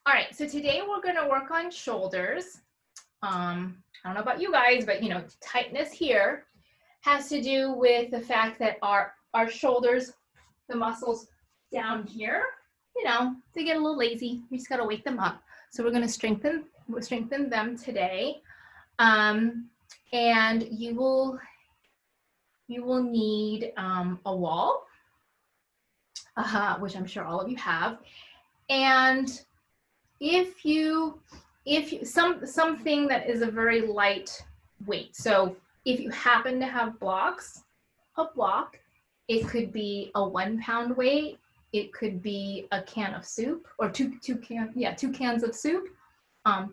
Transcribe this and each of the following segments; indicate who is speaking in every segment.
Speaker 1: All right, so today we're going to work on shoulders. I don't know about you guys, but tightness here has to do with the fact that our shoulders, the muscles down here, they get a little lazy. We just got to wake them up. So we're going to strengthen them today. And you will need a wall, which I'm sure all of you have. And if you something that is a very light weight. So if you happen to have blocks, a block, it could be a 1 pound weight. It could be a can of soup or two cans of soup.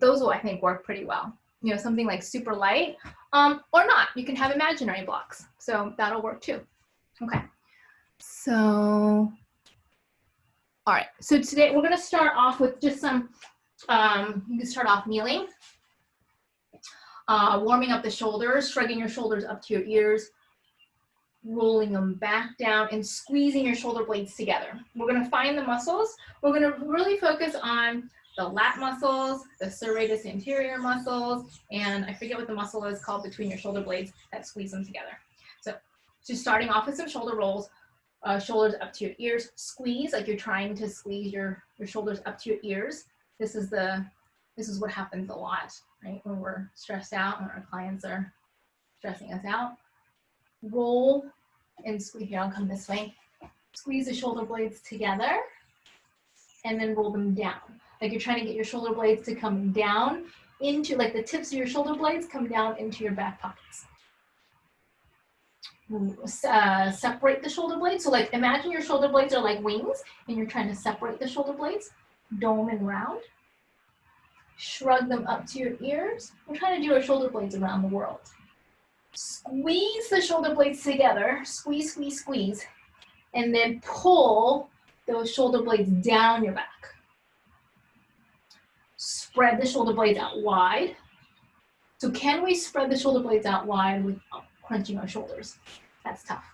Speaker 1: Those will, I think, work pretty well. Something like super light, or not. You can have imaginary blocks. So that'll work too. Okay. So, all right. So today we're going to start off with just some, you can start off kneeling, warming up the shoulders, shrugging your shoulders up to your ears, rolling them back down and squeezing your shoulder blades together. We're going to find the muscles. We're going to really focus on the lat muscles, the serratus anterior muscles, and I forget what the muscle is called between your shoulder blades that squeeze them together. So just starting off with some shoulder rolls, shoulders up to your ears, squeeze like you're trying to squeeze your shoulders up to your ears. This is what happens a lot, right? When we're stressed out, when our clients are stressing us out. Roll and squeeze. Here, I'll come this way. Squeeze the shoulder blades together and then roll them down. Like you're trying to get your shoulder blades to come down into, like the tips of your shoulder blades come down into your back pockets. Separate the shoulder blades. So like imagine your shoulder blades are like wings and you're trying to separate the shoulder blades, dome and round. Shrug them up to your ears. We're trying to do our shoulder blades around the world. Squeeze the shoulder blades together, squeeze, squeeze, squeeze, and then pull those shoulder blades down your back. Spread the shoulder blades out wide. So can we spread the shoulder blades out wide without crunching our shoulders? That's tough.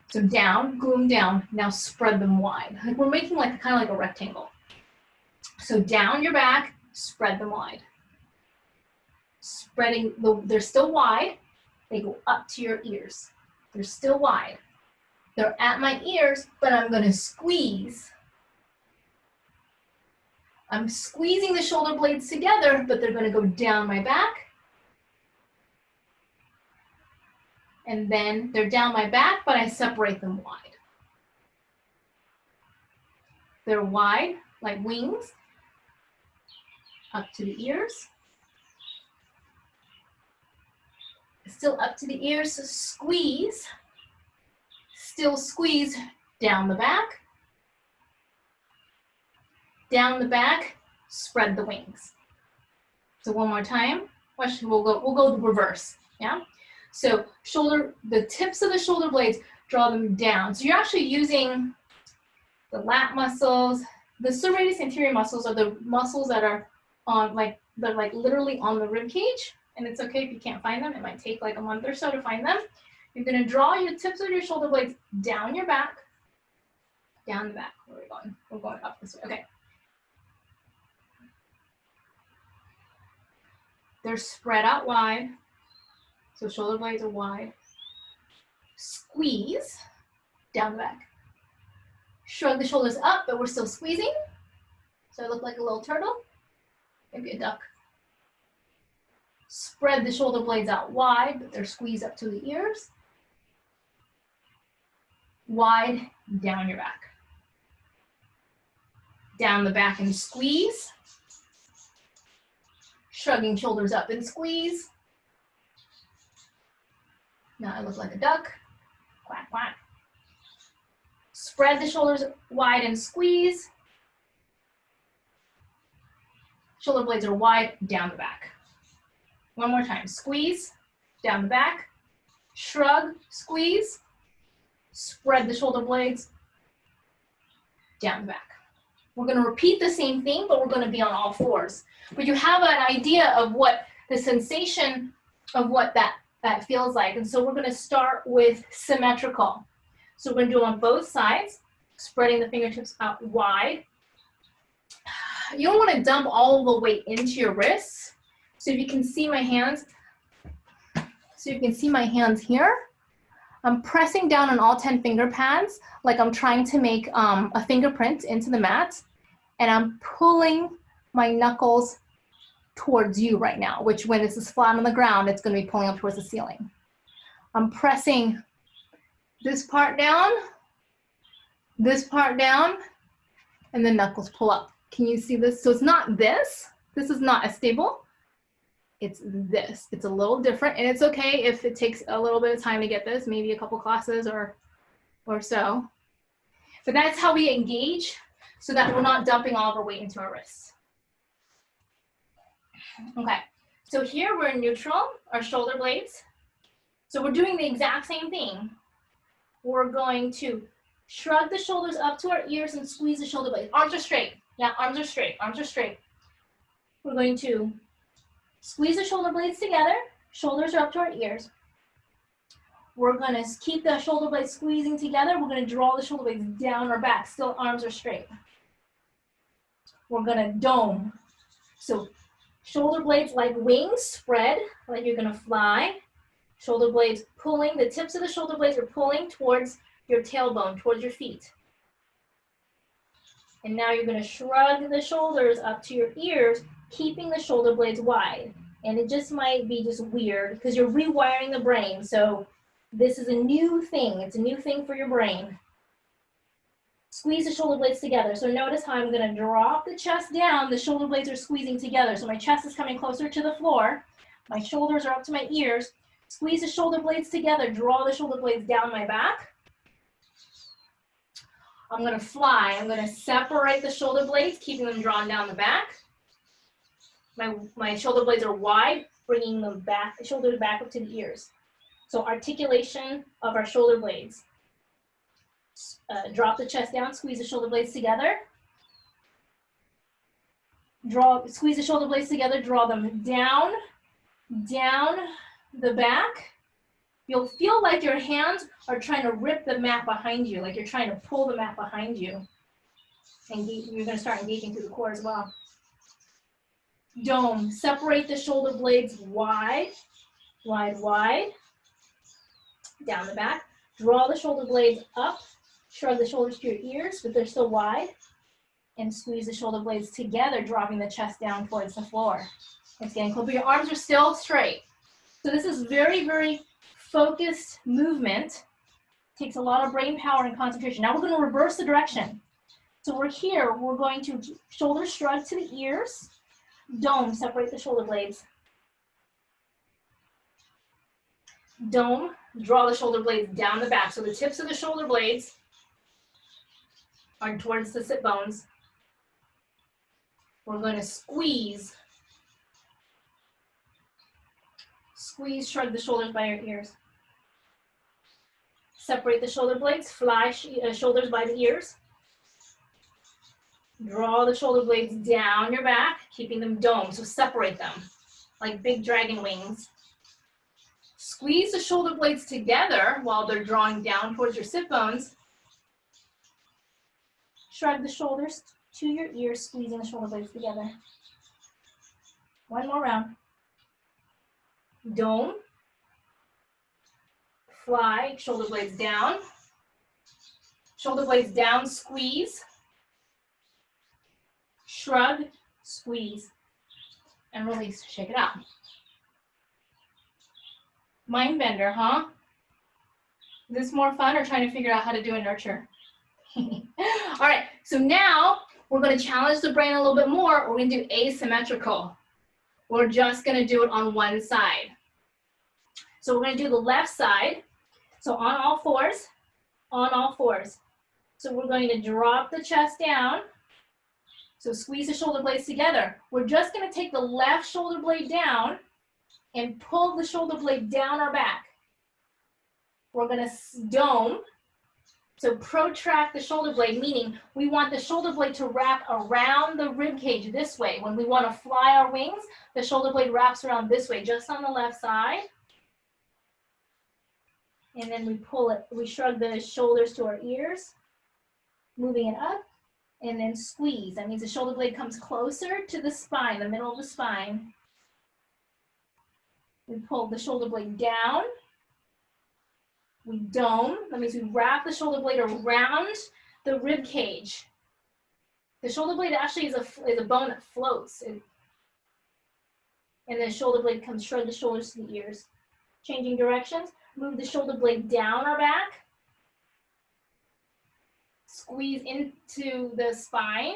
Speaker 1: So down, glue them down, now spread them wide. Like we're making like kind of like a rectangle. So down your back, spread them wide. Spreading, they're still wide. They go up to your ears. They're still wide. They're at my ears, but I'm going to squeeze. I'm squeezing the shoulder blades together, but they're going to go down my back. And then they're down my back, but I separate them wide. They're wide, like wings, up to the ears. Still up to the ears, so squeeze. Still squeeze down the back. Down the back, spread the wings. So one more time. Watch, we'll go the reverse. Yeah. So the tips of the shoulder blades, draw them down. So you're actually using the lat muscles. The serratus anterior muscles are the muscles that are on they're like literally on the rib cage. And it's okay if you can't find them. It might take like a month or so to find them. You're going to draw your tips of your shoulder blades down your back, down the back. Where are we going? We're going up this way. Okay. They're spread out wide. So shoulder blades are wide. Squeeze down the back. Shrug the shoulders up, but we're still squeezing. So I look like a little turtle, maybe a duck. Spread the shoulder blades out wide, but they're squeezed up to the ears. Wide, down your back. Down the back and squeeze. Shrugging shoulders up and squeeze. Now I look like a duck. Quack, quack. Spread the shoulders wide and squeeze. Shoulder blades are wide, down the back. One more time, squeeze, down the back, shrug, squeeze, spread the shoulder blades, down the back. We're going to repeat the same thing, but we're going to be on all fours. But you have an idea of what the sensation of what that feels like. And so we're going to start with symmetrical. So we're going to do it on both sides, spreading the fingertips out wide. you don't want to dump all the weight into your wrists. So if you can see my hands, here, I'm pressing down on all 10 finger pads like I'm trying to make a fingerprint into the mat, and I'm pulling my knuckles towards you right now, which when this is flat on the ground, it's going to be pulling up towards the ceiling. I'm pressing this part down, and the knuckles pull up. Can you see this? So it's not this. This is not as stable. It's this. It's a little different, and it's okay if it takes a little bit of time to get this, maybe a couple classes or so. But that's how we engage so that we're not dumping all of our weight into our wrists. Okay, so here we're in neutral, our shoulder blades. So we're doing the exact same thing. We're going to shrug the shoulders up to our ears and squeeze the shoulder blades. Arms are straight. Yeah, arms are straight. Arms are straight. We're going to squeeze the shoulder blades together. Shoulders are up to our ears. We're going to keep the shoulder blades squeezing together. We're going to draw the shoulder blades down our back. Still arms are straight. We're going to dome. So shoulder blades like wings spread, like you're going to fly. Shoulder blades pulling, the tips of the shoulder blades are pulling towards your tailbone, towards your feet. And now you're going to shrug the shoulders up to your ears, keeping the shoulder blades wide. And it just might be just weird because you're rewiring the brain. So this is a new thing. It's a new thing for your brain. Squeeze the shoulder blades together. So notice how I'm going to drop the chest down. The shoulder blades are squeezing together. So my chest is coming closer to the floor. My shoulders are up to my ears. Squeeze the shoulder blades together. Draw the shoulder blades down my back. I'm going to fly. I'm going to separate the shoulder blades, keeping them drawn down the back. My shoulder blades are wide, bringing them back, the shoulders back up to the ears. So articulation of our shoulder blades. Drop the chest down, squeeze the shoulder blades together. Squeeze the shoulder blades together, draw them down the back. You'll feel like your hands are trying to rip the mat behind you, like you're trying to pull the mat behind you. And you're going to start engaging through the core as well. Dome, separate the shoulder blades wide, wide, down the back. Draw the shoulder blades up, shrug the shoulders to your ears, but they're still wide. And squeeze the shoulder blades together, dropping the chest down towards the floor. It's getting close, but your arms are still straight. So this is very, very focused movement. Takes a lot of brain power and concentration. Now we're going to reverse the direction. So we're here, we're going to shoulder shrug to the ears. Dome, separate the shoulder blades. Dome, draw the shoulder blades down the back. So the tips of the shoulder blades are towards the sit bones. We're going to squeeze. Squeeze, shrug the shoulders by your ears. Separate the shoulder blades, fly shoulders by the ears. Draw the shoulder blades down your back, keeping them domed, so separate them like big dragon wings. Squeeze the shoulder blades together while they're drawing down towards your sit bones. Shrug the shoulders to your ears, squeezing the shoulder blades together. One more round. Dome. Fly, shoulder blades down. Shoulder blades down, squeeze. Shrug, squeeze, and release. Shake it out. Mind bender, huh? Is this more fun or trying to figure out how to do a nurture? All right, so now we're going to challenge the brain a little bit more. We're going to do asymmetrical. We're just going to do it on one side. So we're going to do the left side. So on all fours, on all fours. So we're going to drop the chest down. So squeeze the shoulder blades together. We're just going to take the left shoulder blade down and pull the shoulder blade down our back. We're going to dome. So protract the shoulder blade, meaning we want the shoulder blade to wrap around the rib cage this way. When we want to fly our wings, the shoulder blade wraps around this way, just on the left side. And then we pull it, we shrug the shoulders to our ears, moving it up and then squeeze. That means the shoulder blade comes closer to the spine, the middle of the spine. We pull the shoulder blade down. We dome. That means we wrap the shoulder blade around the rib cage. The shoulder blade actually is a bone that floats. And the shoulder blade comes, shrug the shoulders to the ears. Changing directions. Move the shoulder blade down our back. Squeeze into the spine.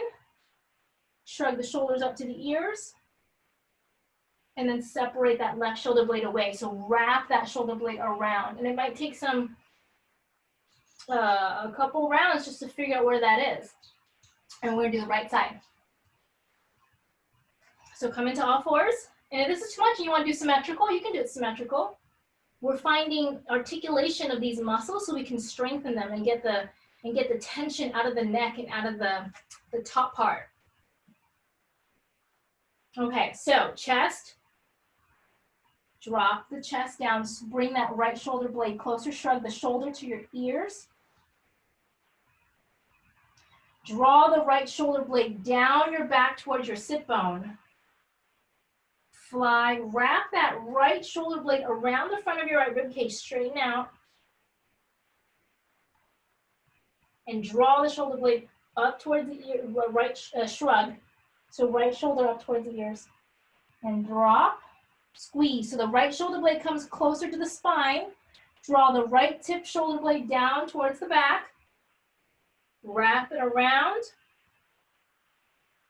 Speaker 1: Shrug the shoulders up to the ears. And then separate that left shoulder blade away. So wrap that shoulder blade around. And it might take a couple rounds just to figure out where that is. And we're gonna do the right side. So come into all fours. And if this is too much and you wanna do symmetrical, you can do it symmetrical. We're finding articulation of these muscles so we can strengthen them and get the tension out of the neck and out of the top part. Okay, so chest. Drop the chest down, bring that right shoulder blade closer, shrug the shoulder to your ears. Draw the right shoulder blade down your back towards your sit bone. Fly, wrap that right shoulder blade around the front of your right rib cage, straighten out. And draw the shoulder blade up towards the ear, right shrug. So right shoulder up towards the ears. And drop. Squeeze, so the right shoulder blade comes closer to the spine. Draw the right tip shoulder blade down towards the back. Wrap it around.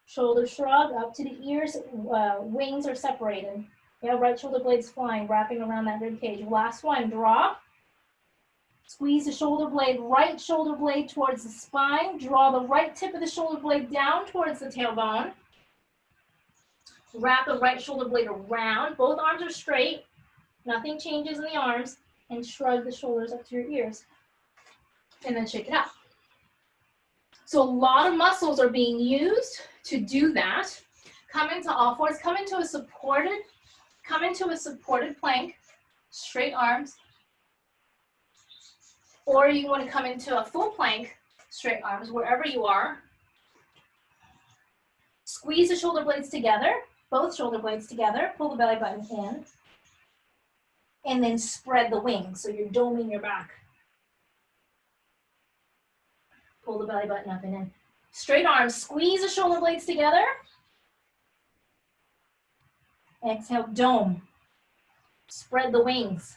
Speaker 1: Shoulder shrug up to the ears. Wings are separated. Yeah, right shoulder blade's flying, wrapping around that rib cage. Last one, drop. Squeeze the shoulder blade, right shoulder blade towards the spine. Draw the right tip of the shoulder blade down towards the tailbone. Wrap the right shoulder blade around. Both arms are straight. Nothing changes in the arms. And shrug the shoulders up to your ears. And then shake it out. So a lot of muscles are being used to do that. Come into all fours. Come into a supported plank. Straight arms. Or you want to come into a full plank. Straight arms, wherever you are. Squeeze the shoulder blades together. Both shoulder blades together, pull the belly button in, and then spread the wings, so you're doming your back. Pull the belly button up and in. Straight arms, squeeze the shoulder blades together. Exhale, dome. Spread the wings.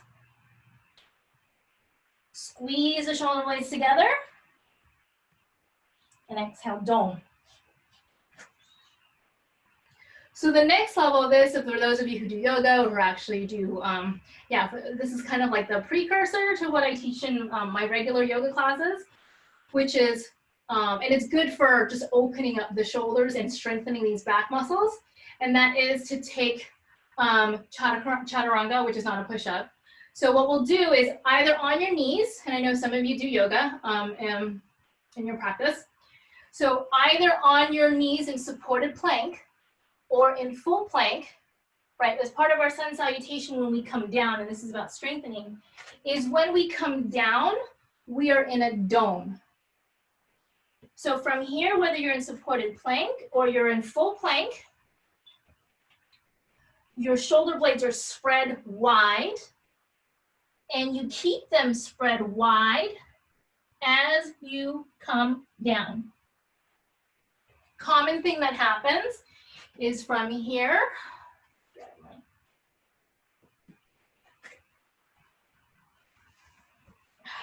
Speaker 1: Squeeze the shoulder blades together. And exhale, dome. So the next level of this, if for those of you who do yoga or actually do, this is kind of like the precursor to what I teach in my regular yoga classes, which is, and it's good for just opening up the shoulders and strengthening these back muscles. And that is to take chaturanga, which is not a push-up. So what we'll do is either on your knees, and I know some of you do yoga in your practice. So either on your knees in supported plank, or in full plank, right, as part of our sun salutation when we come down, and this is about strengthening, is when we come down, we are in a dome. So from here, whether you're in supported plank or you're in full plank, your shoulder blades are spread wide, and you keep them spread wide as you come down. Common thing that happens is from here,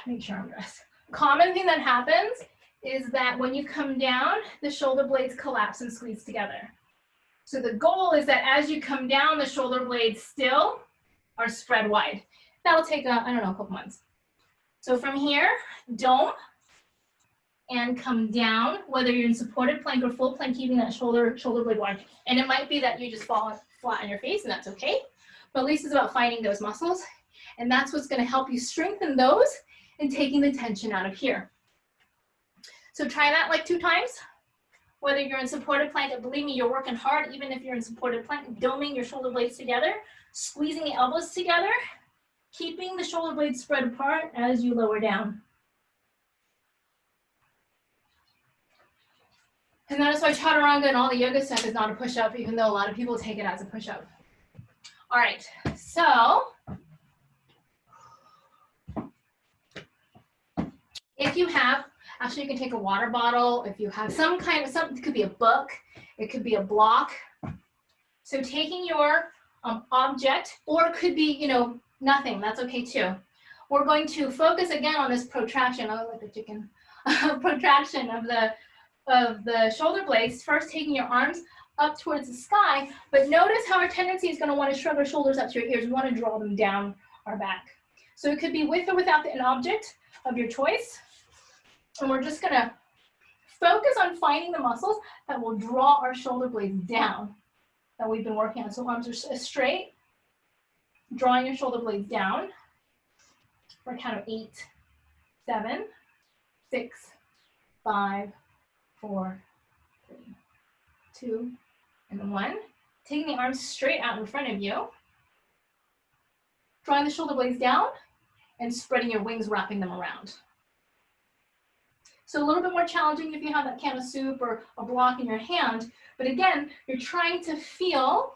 Speaker 1: make sure I'm dressed. Common thing that happens is that when you come down, the shoulder blades collapse and squeeze together. So the goal is that as you come down, the shoulder blades still are spread wide. That'll take, a couple months. So from here, dome, and come down, whether you're in supported plank or full plank, keeping that shoulder blade wide. And it might be that you just fall flat on your face, and that's okay. But at least it's about finding those muscles. And that's what's gonna help you strengthen those and taking the tension out of here. So try that like 2 times. Whether you're in supported plank, and believe me, you're working hard, even if you're in supported plank, doming your shoulder blades together, squeezing the elbows together, keeping the shoulder blades spread apart as you lower down. And that is why chaturanga and all the yoga stuff is not a push-up, even though a lot of people take it as a push-up. All right, so if you have, actually you can take a water bottle, if you have some kind of, it could be a book, it could be a block. So taking your object, or it could be, you know, nothing, that's okay too. We're going to focus again on this protraction, I like the chicken, protraction of the shoulder blades, first taking your arms up towards the sky, but notice how our tendency is going to want to shrug our shoulders up to your ears. We want to draw them down our back. So it could be with or without an object of your choice. And we're just going to focus on finding the muscles that will draw our shoulder blades down that we've been working on. So arms are straight, drawing your shoulder blades down for a count of 8, 7, 6, 5, 4, 3, 2, and 1. Taking the arms straight out in front of you, drawing the shoulder blades down, and spreading your wings, wrapping them around. So a little bit more challenging if you have that can of soup or a block in your hand, but again, you're trying to feel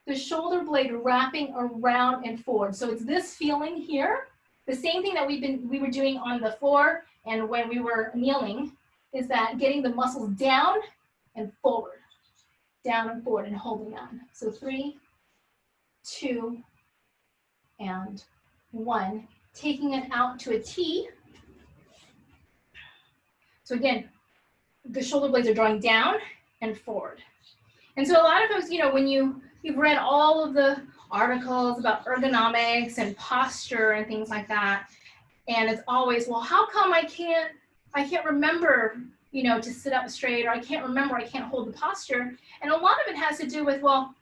Speaker 1: the shoulder blade wrapping around and forward. So it's this feeling here, the same thing that we were doing on the floor and when we were kneeling, is that getting the muscles down and forward, down and forward, and holding on. So 3, 2, and 1. Taking it out to a T. So again, the shoulder blades are drawing down and forward. And so a lot of folks, you know, when you've read all of the articles about ergonomics and posture and things like that, and it's always, well, how come I can't remember, you know, to sit up straight, or I can't remember, I can't hold the posture. And a lot of it has to do with, well,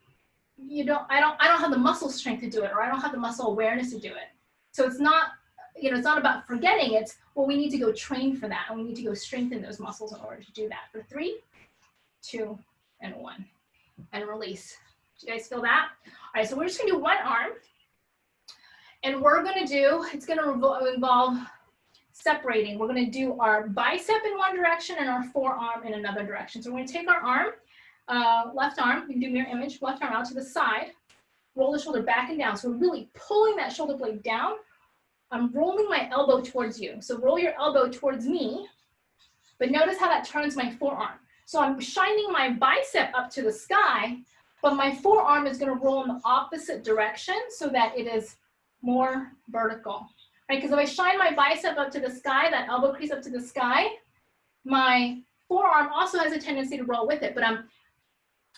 Speaker 1: I don't have the muscle strength to do it, or I don't have the muscle awareness to do it. So it's not, you know, it's not about forgetting, it's, well, we need to go train for that, and we need to go strengthen those muscles in order to do that. For 3, 2, and 1, and release. Do you guys feel that? All right, so we're just gonna do one arm, and we're gonna do, it's gonna involve separating. We're gonna do our bicep in one direction and our forearm in another direction. So we're gonna take our arm, left arm, you can do mirror image, left arm out to the side, roll the shoulder back and down. So we're really pulling that shoulder blade down. I'm rolling my elbow towards you. So roll your elbow towards me, but notice how that turns my forearm. So I'm shining my bicep up to the sky, but my forearm is gonna roll in the opposite direction so that it is more vertical, right? Because if I shine my bicep up to the sky, that elbow crease up to the sky, my forearm also has a tendency to roll with it, but I'm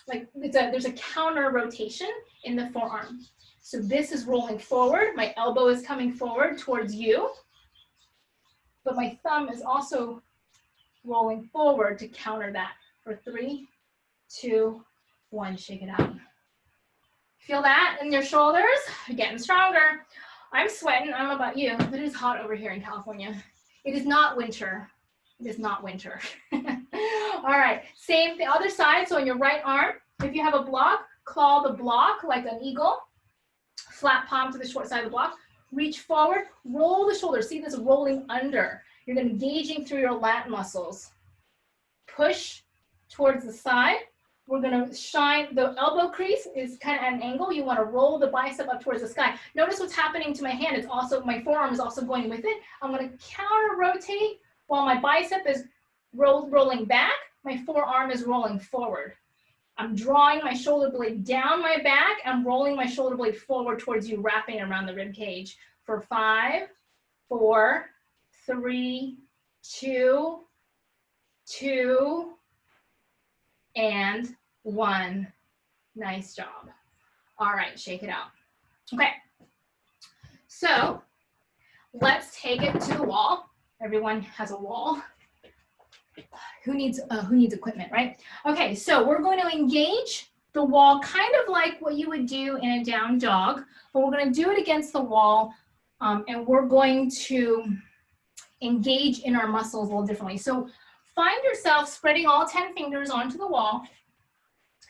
Speaker 1: like, there's a counter rotation in the forearm. So this is rolling forward, my elbow is coming forward towards you, but my thumb is also rolling forward to counter that. For 3, 2, 1, shake it out. Feel that in your shoulders? You're getting stronger. I'm sweating, I don't know about you, but it is hot over here in California. It is not winter. It is not winter. All right, same thing, other side. So on your right arm, if you have a block, claw the block like an eagle. Flat palm to the short side of the block. Reach forward, roll the shoulders. See this rolling under. You're engaging through your lat muscles. Push towards the side. We're gonna shine, the elbow crease is kind of at an angle. You wanna roll the bicep up towards the sky. Notice what's happening to my hand. It's also, my forearm is also going with it. I'm gonna counter rotate while my bicep is rolling back, my forearm is rolling forward. I'm drawing my shoulder blade down my back. I'm rolling my shoulder blade forward towards you, wrapping around the rib cage. For 5, 4, 3, 2, and 1. Nice job. All right, shake it out. Okay, so let's take it to the wall. Everyone has a wall. Who needs equipment, right? Okay, so we're going to engage the wall kind of like what you would do in a down dog, but we're going to do it against the wall, and we're going to engage in our muscles a little differently. So find yourself spreading all 10 fingers onto the wall,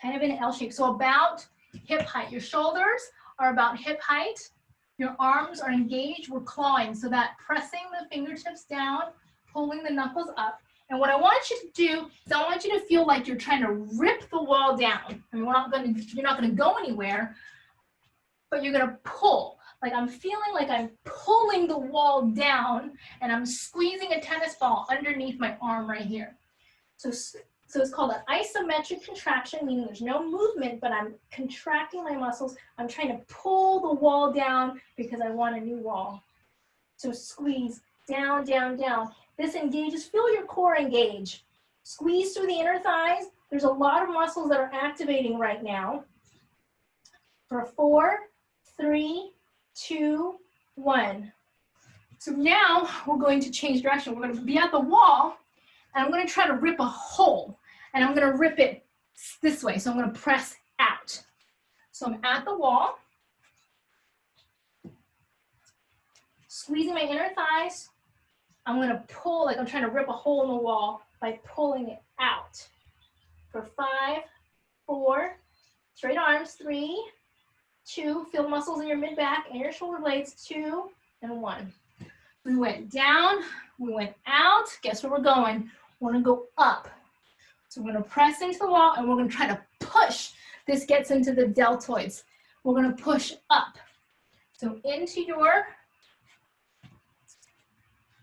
Speaker 1: kind of in an L shape. So about hip height. Your shoulders are about hip height. Your arms are engaged. We're clawing, so that pressing the fingertips down, pulling the knuckles up, And what I want you to do is I want you to feel like you're trying to rip the wall down. I mean, you're not gonna go anywhere, but you're gonna pull. Like I'm feeling like I'm pulling the wall down and I'm squeezing a tennis ball underneath my arm right here. So it's called an isometric contraction, meaning there's no movement, but I'm contracting my muscles. I'm trying to pull the wall down because I want a new wall. So squeeze, down, down, down. This engages, feel your core engage. Squeeze through the inner thighs. There's a lot of muscles that are activating right now. For 4, 3, 2, 1. So now we're going to change direction. We're going to be at the wall, and I'm going to try to rip a hole, and I'm going to rip it this way. So I'm going to press out. So I'm at the wall, squeezing my inner thighs. I'm going to pull, like I'm trying to rip a hole in the wall by pulling it out. For 5, 4, straight arms, 3, 2, feel muscles in your mid-back and your shoulder blades, 2, and 1. We went down, we went out. Guess where we're going? We're gonna go up. So we're gonna press into the wall and we're gonna try to push. This gets into the deltoids. We're gonna push up. So into your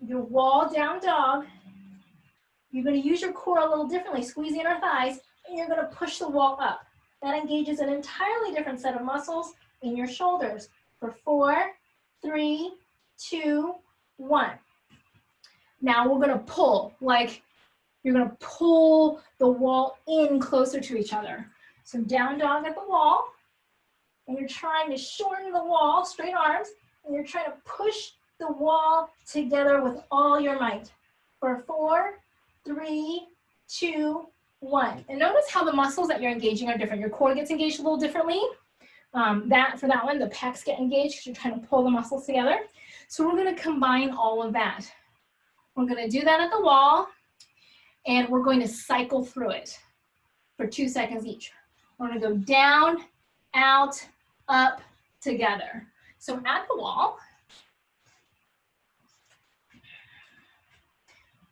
Speaker 1: wall down dog. You're gonna use your core a little differently, squeeze the inner thighs, and you're gonna push the wall up. That engages an entirely different set of muscles in your shoulders. For 4, 3, 2, 1. Now we're gonna pull, like you're gonna pull the wall in closer to each other. So down dog at the wall, and you're trying to shorten the wall, straight arms, and you're trying to push the wall together with all your might. For 4, 3, 2, 1. And notice how the muscles that you're engaging are different. Your core gets engaged a little differently. For that one, the pecs get engaged because you're trying to pull the muscles together. So we're going to combine all of that. We're going to do that at the wall, and we're going to cycle through it for 2 seconds each. We're going to go down, out, up, together. So at the wall,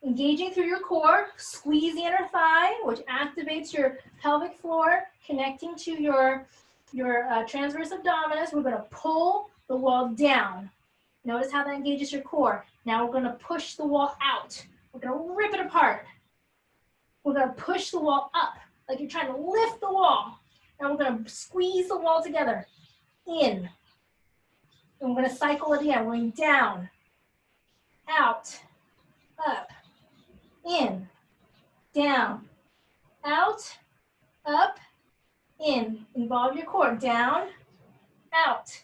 Speaker 1: engaging through your core, squeeze the inner thigh, which activates your pelvic floor, connecting to your transverse abdominis. We're going to pull the wall down. Notice how that engages your core. Now we're going to push the wall out. We're going to rip it apart. We're going to push the wall up, like you're trying to lift the wall. Now we're going to squeeze the wall together, in. And we're going to cycle it again. We're going down, out, up, in, down, out, up, in. Involve your core. Down, out,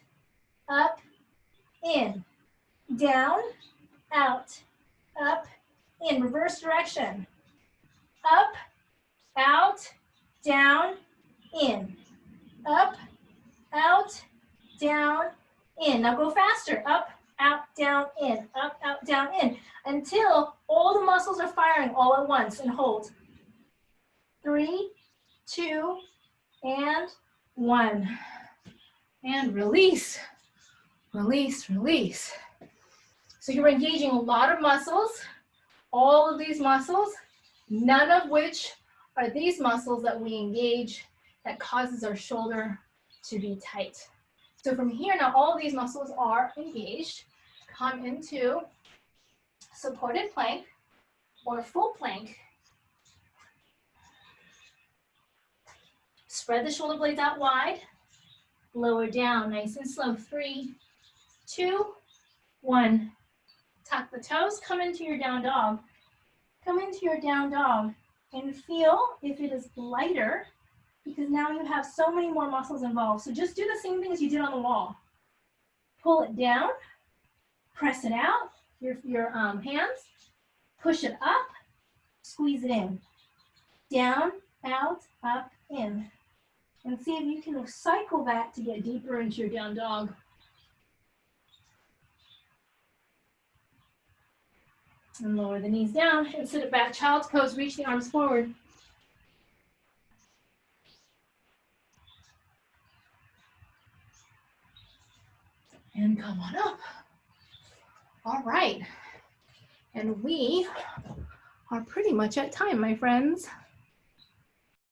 Speaker 1: up, in, down, out, up, in. Reverse direction. Up, out, down, in. Up, out, down, in. Now go faster. Up, out, down, in. Up, out, down, in. Until all the muscles are firing all at once, and hold. 3, 2, and 1. And release. Release, release. So you're engaging a lot of muscles, all of these muscles, none of which are these muscles that we engage that causes our shoulder to be tight. So from here now, all of these muscles are engaged. Come into supported plank or full plank. Spread the shoulder blades out wide. Lower down, nice and slow. 3, 2, 1. Tuck the toes, come into your down dog. Come into your down dog and feel if it is lighter, because now you have so many more muscles involved. So just do the same thing as you did on the wall. Pull it down, press it out, your hands, push it up, squeeze it in. Down, out, up, in. And see if you can cycle that to get deeper into your down dog. And lower the knees down and sit it back. Child's pose, reach the arms forward. And come on up. All right. And we are pretty much at time, my friends.